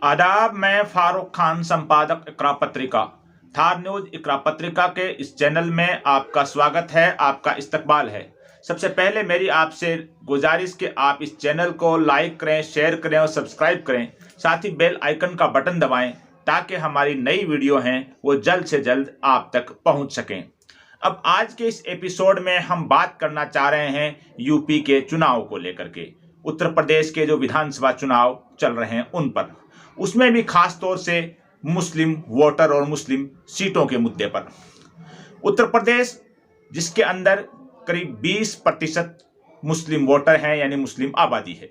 आदाब। मैं फारूक खान, संपादक इकरा पत्रिका। थार न्यूज इकरा पत्रिका के इस चैनल में आपका स्वागत है, आपका इस्तकबाल है। सबसे पहले मेरी आपसे गुजारिश कि आप इस चैनल को लाइक करें, शेयर करें और सब्सक्राइब करें। साथ ही बेल आइकन का बटन दबाएं ताकि हमारी नई वीडियो हैं वो जल्द से जल्द आप तक पहुंच सकें। अब आज के इस एपिसोड में हम बात करना चाह रहे हैं यूपी के चुनाव को लेकर के। उत्तर प्रदेश के जो विधानसभा चुनाव चल रहे हैं उन पर, उसमें भी खास तौर से मुस्लिम वोटर और मुस्लिम सीटों के मुद्दे पर। उत्तर प्रदेश जिसके अंदर करीब 20% मुस्लिम वोटर हैं, यानी मुस्लिम आबादी है।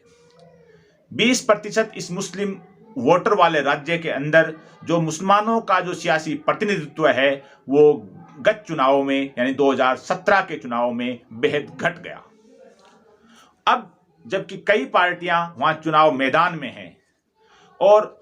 20% इस मुस्लिम वोटर वाले राज्य के अंदर जो मुसलमानों का जो सियासी प्रतिनिधित्व है वो गत चुनावों में यानी 2017 के चुनाव में बेहद घट गया। अब जबकि कई पार्टियां वहां चुनाव मैदान में हैं और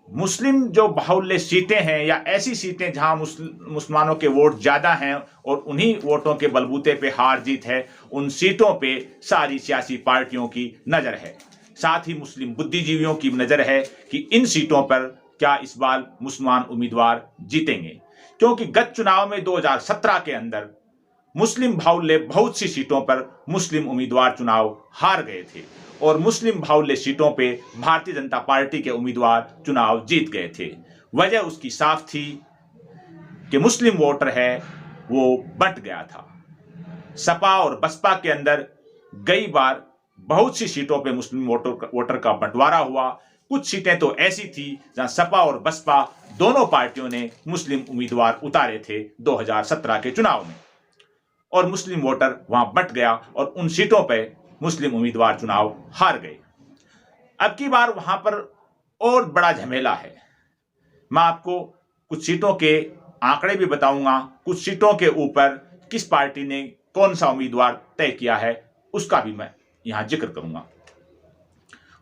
मुस्लिम जो बाहुल्य सीटें हैं या ऐसी सीटें जहां मुसलमानों के वोट ज़्यादा हैं और उन्हीं वोटों के बलबूते पे हार जीत है, उन सीटों पे सारी सियासी पार्टियों की नज़र है। साथ ही मुस्लिम बुद्धिजीवियों की नज़र है कि इन सीटों पर क्या इस बार मुसलमान उम्मीदवार जीतेंगे, क्योंकि गत चुनाव में 2017 के अंदर मुस्लिम बाहुल्य बहुत सी सीटों पर मुस्लिम उम्मीदवार चुनाव हार गए थे और मुस्लिम बाहुल्य सीटों पे भारतीय जनता पार्टी के उम्मीदवार चुनाव जीत गए थे। वजह उसकी साफ थी कि मुस्लिम वोटर है वो बंट गया था। सपा और बसपा के अंदर कई बार बहुत सी सीटों पे मुस्लिम वोटर का बंटवारा हुआ। कुछ सीटें तो ऐसी थी जहां सपा और बसपा दोनों पार्टियों ने मुस्लिम उम्मीदवार उतारे थे 2017 के चुनाव में, और मुस्लिम वोटर वहां बंट गया और उन सीटों पे मुस्लिम उम्मीदवार चुनाव हार गए। अब की बार वहां पर और बड़ा झमेला है। मैं आपको कुछ सीटों के आंकड़े भी बताऊंगा, कुछ सीटों के ऊपर किस पार्टी ने कौन सा उम्मीदवार तय किया है उसका भी मैं यहां जिक्र करूंगा।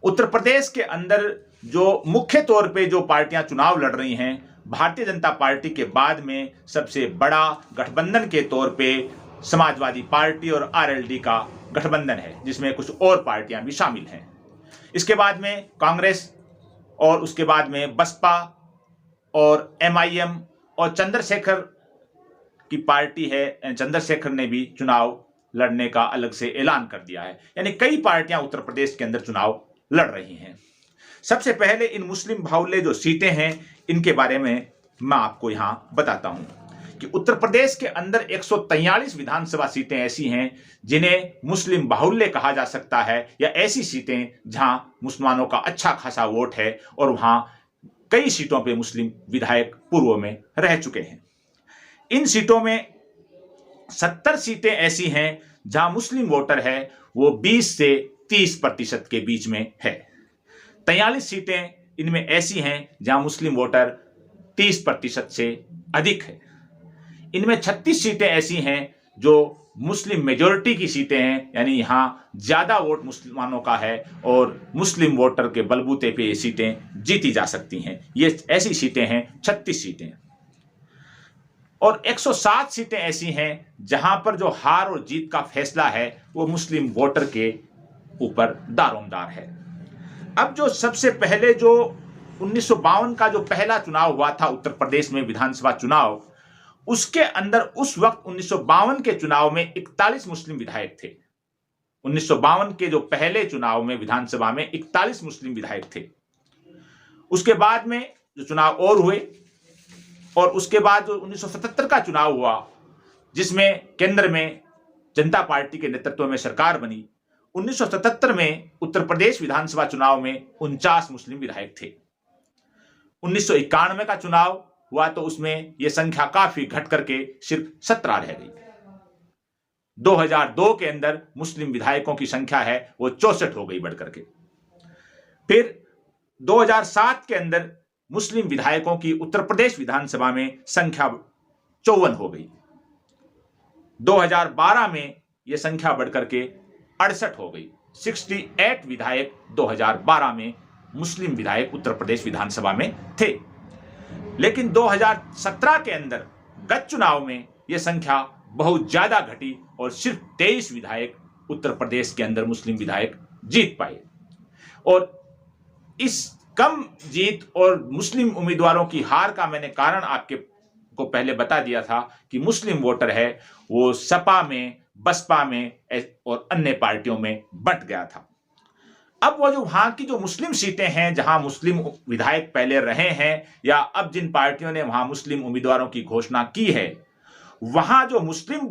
उत्तर प्रदेश के अंदर जो मुख्य तौर पे जो पार्टियां चुनाव लड़ रही हैं, भारतीय जनता पार्टी के बाद में सबसे बड़ा गठबंधन के तौर पे समाजवादी पार्टी और आरएलडी का गठबंधन है, जिसमें कुछ और पार्टियां भी शामिल हैं। इसके बाद में कांग्रेस और उसके बाद में बसपा और एमआईएम और चंद्रशेखर की पार्टी है। चंद्रशेखर ने भी चुनाव लड़ने का अलग से ऐलान कर दिया है, यानी कई पार्टियां उत्तर प्रदेश के अंदर चुनाव लड़ रही हैं। सबसे पहले इन मुस्लिम बाहुल्य जो सीटें हैं इनके बारे में मैं आपको यहां बताता हूं कि उत्तर प्रदेश के अंदर 143 विधानसभा सीटें ऐसी हैं जिन्हें मुस्लिम बाहुल्य कहा जा सकता है, या ऐसी सीटें जहां मुसलमानों का अच्छा खासा वोट है और वहां कई सीटों पे मुस्लिम विधायक पूर्व में रह चुके हैं। इन सीटों में 70 सीटें ऐसी हैं जहां मुस्लिम वोटर है वो 20 से 30% के बीच में है। 43 सीटें इनमें ऐसी हैं जहां मुस्लिम वोटर 30% से अधिक है। इनमें 36 सीटें ऐसी हैं जो मुस्लिम मेजॉरिटी की सीटें हैं, यानी यहां ज्यादा वोट मुसलमानों का है और मुस्लिम वोटर के बलबूते पे ये सीटें जीती जा सकती हैं। ये ऐसी सीटें हैं 36 सीटें। और 107 सीटें ऐसी हैं जहां पर जो हार और जीत का फैसला है वो मुस्लिम वोटर के ऊपर दारोमदार है। अब जो सबसे पहले जो 1952 का जो पहला चुनाव हुआ था उत्तर प्रदेश में विधानसभा चुनाव, उसके अंदर उस वक्त 1952 के चुनाव में 41 मुस्लिम विधायक थे। 1952 के जो पहले चुनाव में विधानसभा में 41 मुस्लिम विधायक थे। उसके बाद में जो चुनाव और हुए और उसके बाद जो 1977 का चुनाव हुआ जिसमें केंद्र में जनता पार्टी के नेतृत्व में सरकार बनी, 1977 में उत्तर प्रदेश विधानसभा चुनाव में 49 मुस्लिम विधायक थे। 1991 का चुनाव हुआ तो उसमें यह संख्या काफी घट करके सिर्फ 17 रह गई। 2002 के अंदर मुस्लिम विधायकों की संख्या है वो 64 हो गई बढ़ करके। फिर 2007 के अंदर मुस्लिम विधायकों की उत्तर प्रदेश विधानसभा में संख्या 54 हो गई। 2012 में यह संख्या बढ़ करके 68 हो गई। 68 विधायक 2012 में मुस्लिम विधायक उत्तर प्रदेश विधानसभा में थे। लेकिन 2017 के अंदर गत चुनाव में यह संख्या बहुत ज्यादा घटी और सिर्फ 23 विधायक उत्तर प्रदेश के अंदर मुस्लिम विधायक जीत पाए। और इस कम जीत और मुस्लिम उम्मीदवारों की हार का मैंने कारण आपके को पहले बता दिया था कि मुस्लिम वोटर है वो सपा में, बसपा में और अन्य पार्टियों में बंट गया था। अब वो जो वहां की जो मुस्लिम सीटें हैं जहां मुस्लिम विधायक पहले रहे हैं या अब जिन पार्टियों ने वहां मुस्लिम उम्मीदवारों की घोषणा की है, वहां जो मुस्लिम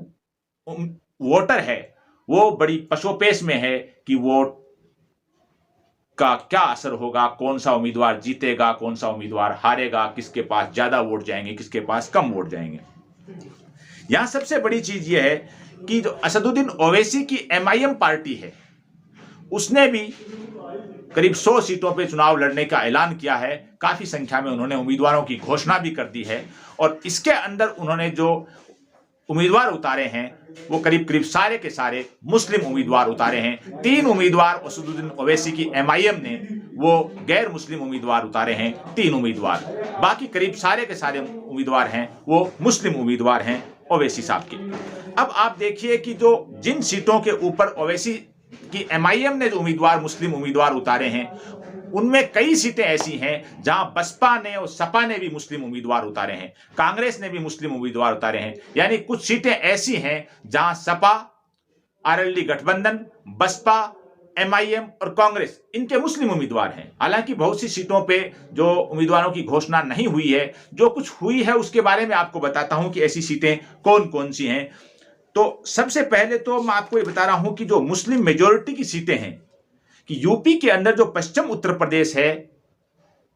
वोटर है वो बड़ी पशोपेश में है कि वोट का क्या असर होगा, कौन सा उम्मीदवार जीतेगा, कौन सा उम्मीदवार हारेगा, किसके पास ज्यादा वोट जाएंगे, किसके पास कम वोट जाएंगे। यहां सबसे बड़ी चीज यह है कि जो असदुद्दीन ओवैसी की एमआईएम पार्टी है उसने भी करीब 100 सीटों पे चुनाव लड़ने का ऐलान किया है। काफी संख्या में उन्होंने उम्मीदवारों की घोषणा भी कर दी है और इसके अंदर उन्होंने जो उम्मीदवार उतारे हैं वो करीब करीब सारे के सारे मुस्लिम उम्मीदवार उतारे हैं। 3 उम्मीदवार असदुद्दीन ओवैसी की एमआईएम ने वो गैर मुस्लिम उम्मीदवार उतारे हैं, 3 उम्मीदवार। बाकी करीब सारे के सारे उम्मीदवार हैं वो मुस्लिम उम्मीदवार हैं ओवैसी साहब के। अब आप देखिए कि जो जिन सीटों के ऊपर ओवैसी कि एमआईएम ने जो उम्मीदवार मुस्लिम उम्मीदवार उतारे हैं उनमें कई सीटें ऐसी हैं जहां बसपा ने और सपा ने भी मुस्लिम उम्मीदवार उतारे हैं, कांग्रेस ने भी मुस्लिम उम्मीदवार उतारे हैं। यानी कुछ सीटें ऐसी हैं जहां सपा, आरएलडी गठबंधन, बसपा, एमआईएम और कांग्रेस इनके मुस्लिम उम्मीदवार हैं। हालांकि बहुत सी सीटों पे जो उम्मीदवारों की घोषणा नहीं हुई है, जो कुछ हुई है उसके बारे में आपको बताता हूं कि ऐसी सीटें कौन कौन सी हैं। तो सबसे पहले तो मैं आपको ये बता रहा हूं कि जो मुस्लिम मेजोरिटी की सीटें हैं कि यूपी के अंदर जो पश्चिम उत्तर प्रदेश है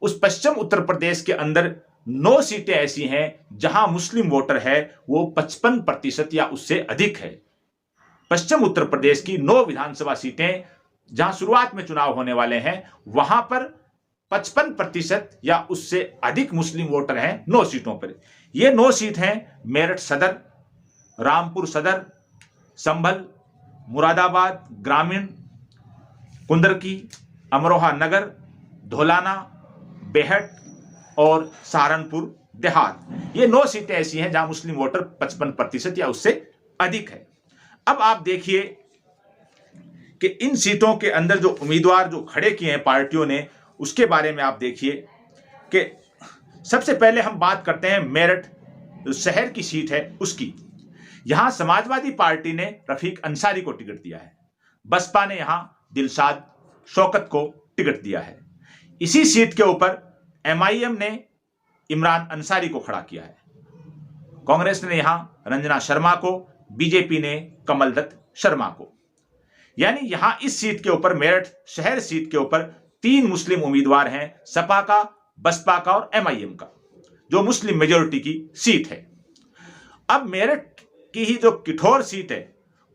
उस पश्चिम उत्तर प्रदेश के अंदर 9 सीटें ऐसी हैं जहां मुस्लिम वोटर है वो 55% या उससे अधिक है। पश्चिम उत्तर प्रदेश की 9 विधानसभा सीटें जहां शुरुआत में चुनाव होने वाले हैं वहां पर 55% या उससे अधिक मुस्लिम वोटर हैं 9 सीटों पर। ये 9 सीट हैं मेरठ सदर, रामपुर सदर, संभल, मुरादाबाद ग्रामीण, कुंदरकी, अमरोहा नगर, धौलाना, बेहट और सहारनपुर देहात। ये 9 सीटें ऐसी हैं जहां मुस्लिम वोटर 55% या उससे अधिक है। अब आप देखिए कि इन सीटों के अंदर जो उम्मीदवार जो खड़े किए हैं पार्टियों ने उसके बारे में आप देखिए कि सबसे पहले हम बात करते हैं मेरठ जो शहर की सीट है उसकी। यहां समाजवादी पार्टी ने रफीक अंसारी को टिकट दिया है, बसपा ने यहां दिलशाद शौकत को टिकट दिया है। इसी सीट के ऊपर एमआईएम ने इमरान अंसारी को खड़ा किया है, कांग्रेस ने यहां रंजना शर्मा को, बीजेपी ने कमल दत्त शर्मा को। यानी यहां इस सीट के ऊपर मेरठ शहर सीट के ऊपर 3 मुस्लिम उम्मीदवार हैं, सपा का, बसपा का और एमआईएम का, जो मुस्लिम मेजोरिटी की सीट है। अब मेरठ की ही जो किठौर सीट है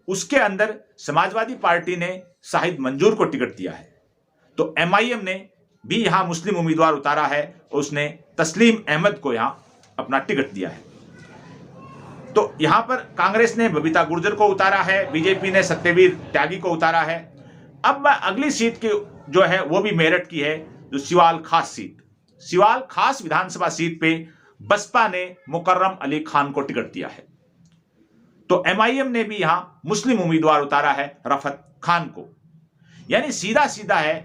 उसके अंदर समाजवादी पार्टी ने शाहिद मंजूर को टिकट दिया है, तो एमआईएम ने भी यहां मुस्लिम उम्मीदवार उतारा है और उसने तस्लीम अहमद को यहां अपना टिकट दिया है। तो यहां पर कांग्रेस ने बबीता गुर्जर को उतारा है, बीजेपी ने सत्यवीर त्यागी को उतारा है। अब मैं अगली सीट की जो है वो भी मेरठ की है, जो सिवाल खास सीट। सिवाल खास विधानसभा सीट पे बसपा ने मुकर्रम अली खान को टिकट दिया है, तो एमआईएम ने भी यहां मुस्लिम उम्मीदवार उतारा है रफत खान को। यानी सीधा सीधा है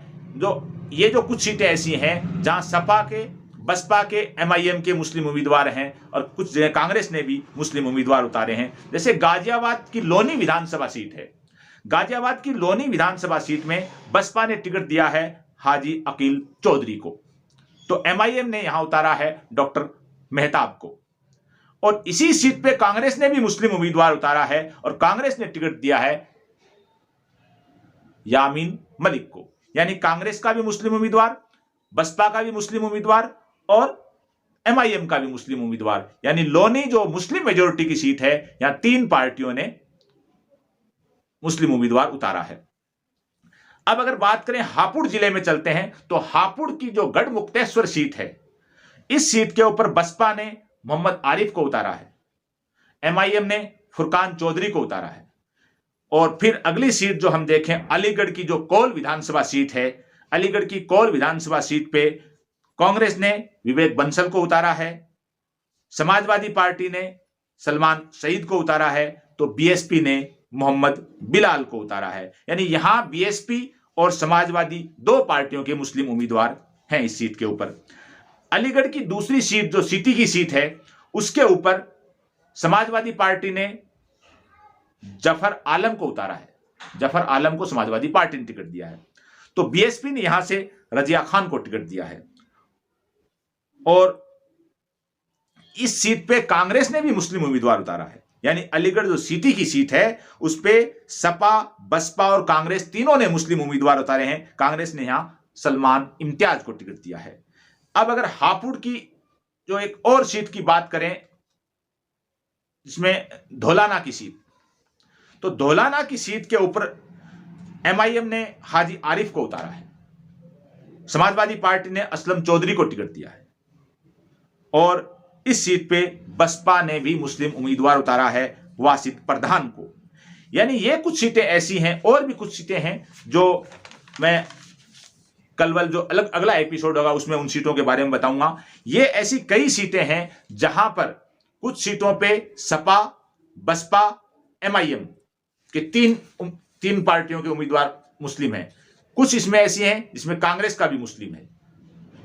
ये जो कुछ सीटें ऐसी हैं जहां सपा के, बसपा के, एमआईएम के मुस्लिम उम्मीदवार हैं और कुछ जगह कांग्रेस ने भी मुस्लिम उम्मीदवार उतारे हैं। जैसे गाजियाबाद की लोनी विधानसभा सीट है, गाजियाबाद की लोनी विधानसभा सीट में बसपा ने टिकट दिया है हाजी अकील चौधरी को, तो एमआईएम ने यहां उतारा है डॉक्टर मेहताब को। और इसी सीट पे कांग्रेस ने भी मुस्लिम उम्मीदवार उतारा है और कांग्रेस ने टिकट दिया है यामीन मलिक को। यानी कांग्रेस का भी मुस्लिम उम्मीदवार, बसपा का भी मुस्लिम उम्मीदवार और एमआईएम का भी मुस्लिम उम्मीदवार। यानी लोनी जो मुस्लिम मेजोरिटी की सीट है यहां 3 पार्टियों ने मुस्लिम उम्मीदवार उतारा है। अब अगर बात करें हापुड़ जिले में चलते हैं, तो हापुड़ की जो गढ़मुक्तेश्वर सीट है इस सीट के ऊपर बसपा ने मोहम्मद आरिफ को उतारा है, एमआईएम ने फुरकान चौधरी को उतारा है। और फिर अगली सीट जो हम देखें अलीगढ़ की जो कौल विधानसभा सीट है, अलीगढ़ की कौल विधानसभा सीट पे कांग्रेस ने विवेक बंसल को उतारा है, समाजवादी पार्टी ने सलमान सईद को उतारा है, तो बीएसपी ने मोहम्मद बिलाल को उतारा है। यानी यहां बीएसपी और समाजवादी 2 पार्टियों के मुस्लिम उम्मीदवार हैं इस सीट के ऊपर। अलीगढ़ की दूसरी सीट जो सिटी की सीट है, उसके ऊपर समाजवादी पार्टी ने जफर आलम को उतारा है। जफर आलम को समाजवादी पार्टी ने टिकट दिया है। तो बीएसपी ने यहां से रजिया खान को टिकट दिया है। और इस सीट पे कांग्रेस ने भी मुस्लिम उम्मीदवार उतारा है। यानी अलीगढ़ जो सिटी की सीट है उस पे सपा, बसपा और कांग्रेस तीनों ने मुस्लिम उम्मीदवार उतारे हैं। कांग्रेस ने यहां सलमान इम्तियाज को टिकट दिया है। अब अगर हापुड़ की जो एक और सीट की बात करें, जिसमें धौलाना की सीट, तो धौलाना की सीट के ऊपर एमआईएम ने हाजी आरिफ को उतारा है। समाजवादी पार्टी ने असलम चौधरी को टिकट दिया है। और इस सीट पे बसपा ने भी मुस्लिम उम्मीदवार उतारा है, वासित प्रधान को। यानी ये कुछ सीटें ऐसी हैं, और भी कुछ सीटें हैं जो मैं कल जो अगला एपिसोड होगा उसमें उन सीटों के बारे में बताऊंगा। ये ऐसी कई सीटें हैं जहां पर कुछ सीटों पे सपा, बसपा, एमआईएम के तीन पार्टियों के उम्मीदवार मुस्लिम हैं। कुछ इसमें ऐसी हैं जिसमें कांग्रेस का भी मुस्लिम है।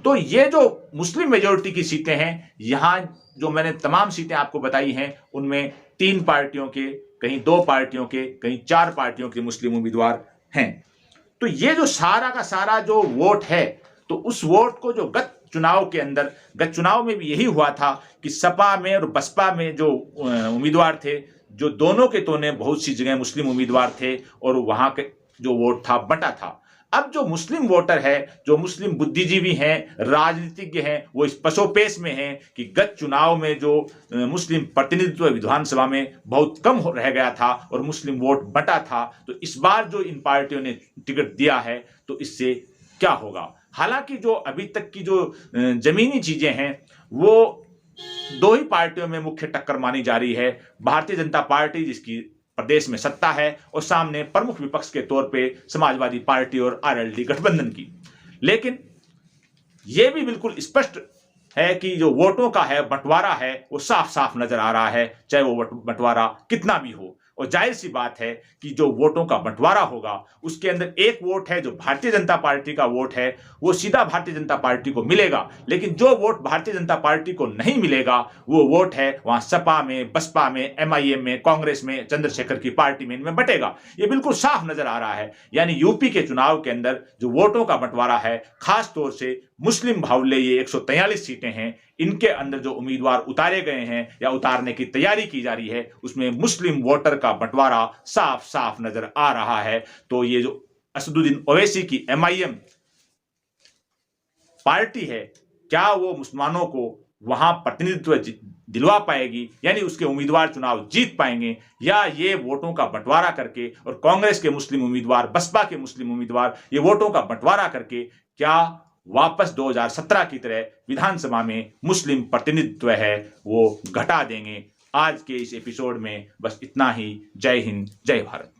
तो ये जो मुस्लिम मेजोरिटी की सीटें हैं, यहां जो मैंने तमाम सीटें आपको बताई हैं, उनमें 3 पार्टियों के, कहीं 2 पार्टियों के, कहीं 4 पार्टियों के मुस्लिम उम्मीदवार हैं। तो ये जो सारा का सारा जो वोट है, तो उस वोट को जो गत चुनाव में भी यही हुआ था कि सपा में और बसपा में जो उम्मीदवार थे, जो दोनों के तोने बहुत सी जगह मुस्लिम उम्मीदवार थे, और वहां के जो वोट था बंटा था। अब जो मुस्लिम वोटर है, जो मुस्लिम बुद्धिजीवी हैं, राजनीतिज्ञ हैं, वो इस पसोपेश में हैं कि गत चुनाव में जो मुस्लिम प्रतिनिधित्व विधानसभा में बहुत कम रह गया था और मुस्लिम वोट बंटा था, तो इस बार जो इन पार्टियों ने टिकट दिया है तो इससे क्या होगा। हालांकि जो अभी तक की जो जमीनी चीजें हैं वो 2 ही पार्टियों में मुख्य टक्कर मानी जा रही है। भारतीय जनता पार्टी जिसकी प्रदेश में सत्ता है, और सामने प्रमुख विपक्ष के तौर पे समाजवादी पार्टी और आरएलडी गठबंधन की। लेकिन यह भी बिल्कुल स्पष्ट है कि जो वोटों का है बंटवारा है वो साफ साफ नजर आ रहा है, चाहे वो बंटवारा कितना भी हो। और जाहिर सी बात है कि जो वोटों का बंटवारा होगा उसके अंदर एक वोट है जो भारतीय जनता पार्टी का वोट है, वो सीधा भारतीय जनता पार्टी को मिलेगा। लेकिन जो वोट भारतीय जनता पार्टी को नहीं मिलेगा वो वोट है वहां सपा में, बसपा में, एमआईएम में, कांग्रेस में, चंद्रशेखर की पार्टी में, इनमें बटेगा। ये बिल्कुल साफ नजर आ रहा है। यानी यूपी के चुनाव के अंदर जो वोटों का बंटवारा है, खास तौर से मुस्लिम बाहुल्य ये 143 सीटें हैं, इनके अंदर जो उम्मीदवार उतारे गए हैं या उतारने की तैयारी की जा रही है, उसमें मुस्लिम वोटर का बंटवारा साफ साफ नजर आ रहा है। तो ये जो असदुद्दीन ओवैसी की एमआईएम पार्टी है, क्या वो मुसलमानों को वहां प्रतिनिधित्व दिलवा पाएगी, यानी उसके उम्मीदवार चुनाव जीत पाएंगे, या ये वोटों का बंटवारा करके और कांग्रेस के मुस्लिम उम्मीदवार, बसपा के मुस्लिम उम्मीदवार ये वोटों का बंटवारा करके क्या वापस 2017 की तरह विधानसभा में मुस्लिम प्रतिनिधित्व है वो घटा देंगे। आज के इस एपिसोड में बस इतना ही। जय हिंद, जय भारत।